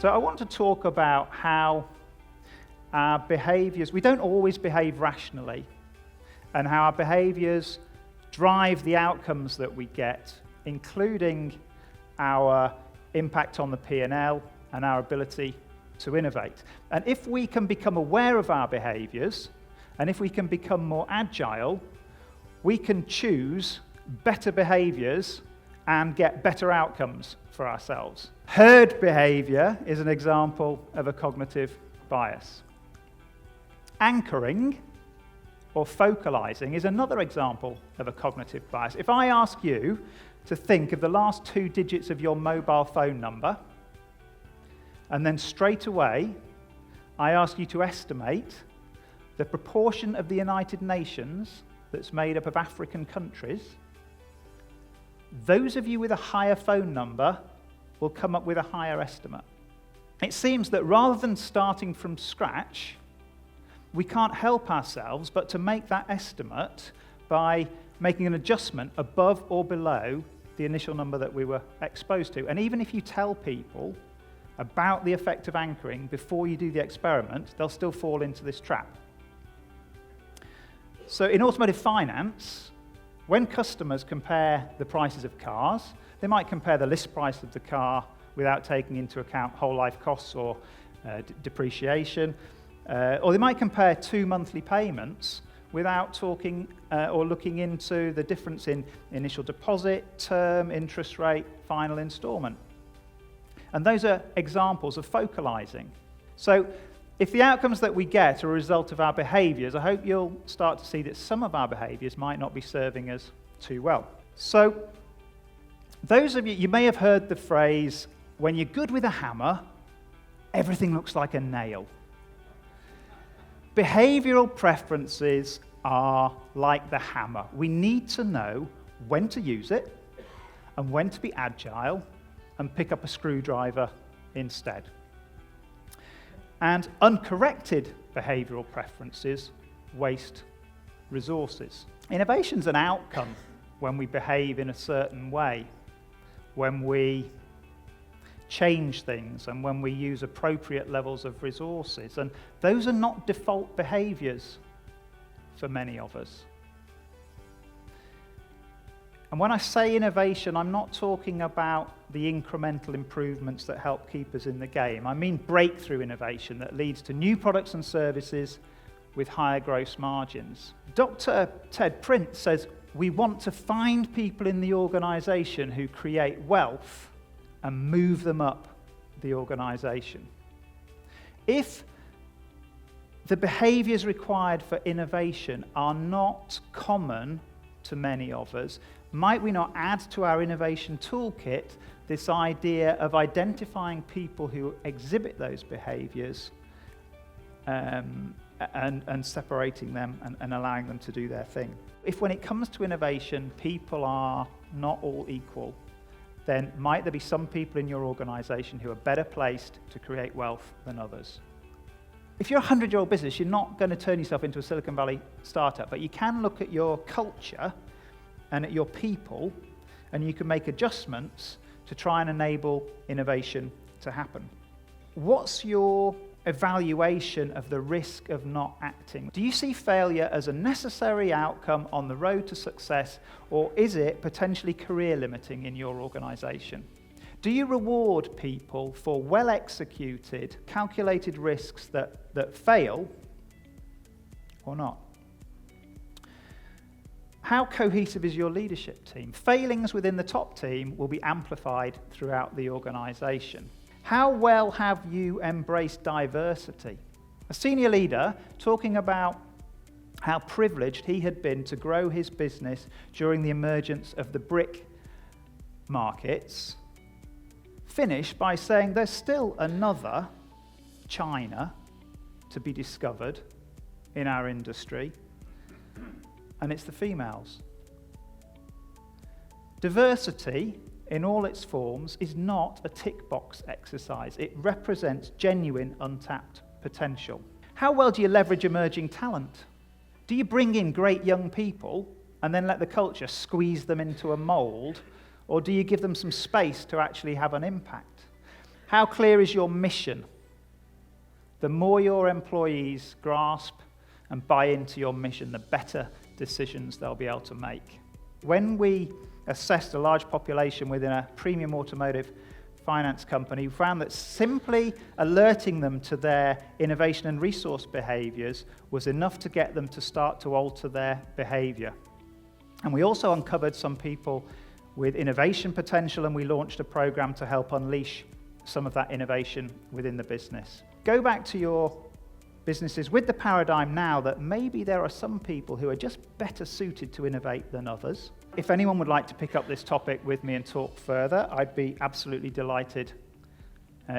So I want to talk about how our behaviours, we don't always behave rationally, and how our behaviours drive the outcomes that we get, including our impact on the P&L and our ability to innovate. And if we can become aware of our behaviours, and if we can become more agile, we can choose better behaviours and get better outcomes for ourselves. Herd behaviour is an example of a cognitive bias. Anchoring or focalizing is another example of a cognitive bias. If I ask you to think of the last 2 digits of your mobile phone number, and then straight away I ask you to estimate the proportion of the United Nations that's made up of African countries, those of you with a higher phone number will come up with a higher estimate. It seems that rather than starting from scratch, we can't help ourselves but to make that estimate by making an adjustment above or below the initial number that we were exposed to. And even if you tell people about the effect of anchoring before you do the experiment, they'll still fall into this trap. So in automotive finance, when customers compare the prices of cars, they might compare the list price of the car without taking into account whole life costs or depreciation, or they might compare 2 monthly payments without talking or looking into the difference in initial deposit, term, interest rate, final instalment. And those are examples of focalizing. So if the outcomes that we get are a result of our behaviors, I hope you'll start to see that some of our behaviors might not be serving us too well. So those of you may have heard the phrase, when you're good with a hammer, everything looks like a nail. Behavioural preferences are like the hammer. We need to know when to use it and when to be agile and pick up a screwdriver instead. And uncorrected behavioural preferences waste resources. Innovation's an outcome when we behave in a certain way, when we change things and when we use appropriate levels of resources. And those are not default behaviours for many of us. And when I say innovation, I'm not talking about the incremental improvements that help keep us in the game. I mean breakthrough innovation that leads to new products and services with higher gross margins. Dr. Ted Prince says, we want to find people in the organisation who create wealth and move them up the organisation. If the behaviours required for innovation are not common to many of us, might we not add to our innovation toolkit this idea of identifying people who exhibit those behaviours and separating them and allowing them to do their thing? If when it comes to innovation, people are not all equal, then might there be some people in your organisation who are better placed to create wealth than others? If you're a 100-year-old business, you're not going to turn yourself into a Silicon Valley startup, but you can look at your culture and at your people, and you can make adjustments to try and enable innovation to happen. What's your evaluation of the risk of not acting? Do you see failure as a necessary outcome on the road to success, or is it potentially career limiting in your organisation? Do you reward people for well-executed, calculated risks that fail, or not? How cohesive is your leadership team? Failings within the top team will be amplified throughout the organisation. How well have you embraced diversity? A senior leader talking about how privileged he had been to grow his business during the emergence of the brick markets, finished by saying there's still another China to be discovered in our industry, and it's the females. Diversity in all its forms is not a tick box exercise. It represents genuine untapped potential. How well do you leverage emerging talent? Do you bring in great young people and then let the culture squeeze them into a mold, or do you give them some space to actually have an impact? How clear is your mission? The more your employees grasp and buy into your mission, the better decisions they'll be able to make. When we assessed a large population within a premium automotive finance company, we found that simply alerting them to their innovation and resource behaviours was enough to get them to start to alter their behaviour. And we also uncovered some people with innovation potential, and we launched a program to help unleash some of that innovation within the business. Go back to your businesses with the paradigm now that maybe there are some people who are just better suited to innovate than others. If anyone would like to pick up this topic with me and talk further, I'd be absolutely delighted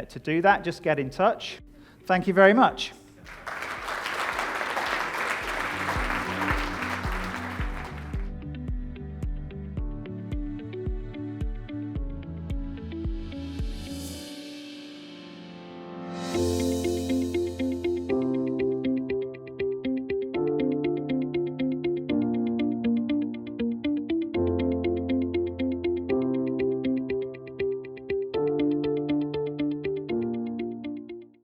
to do that. Just get in touch. Thank you very much.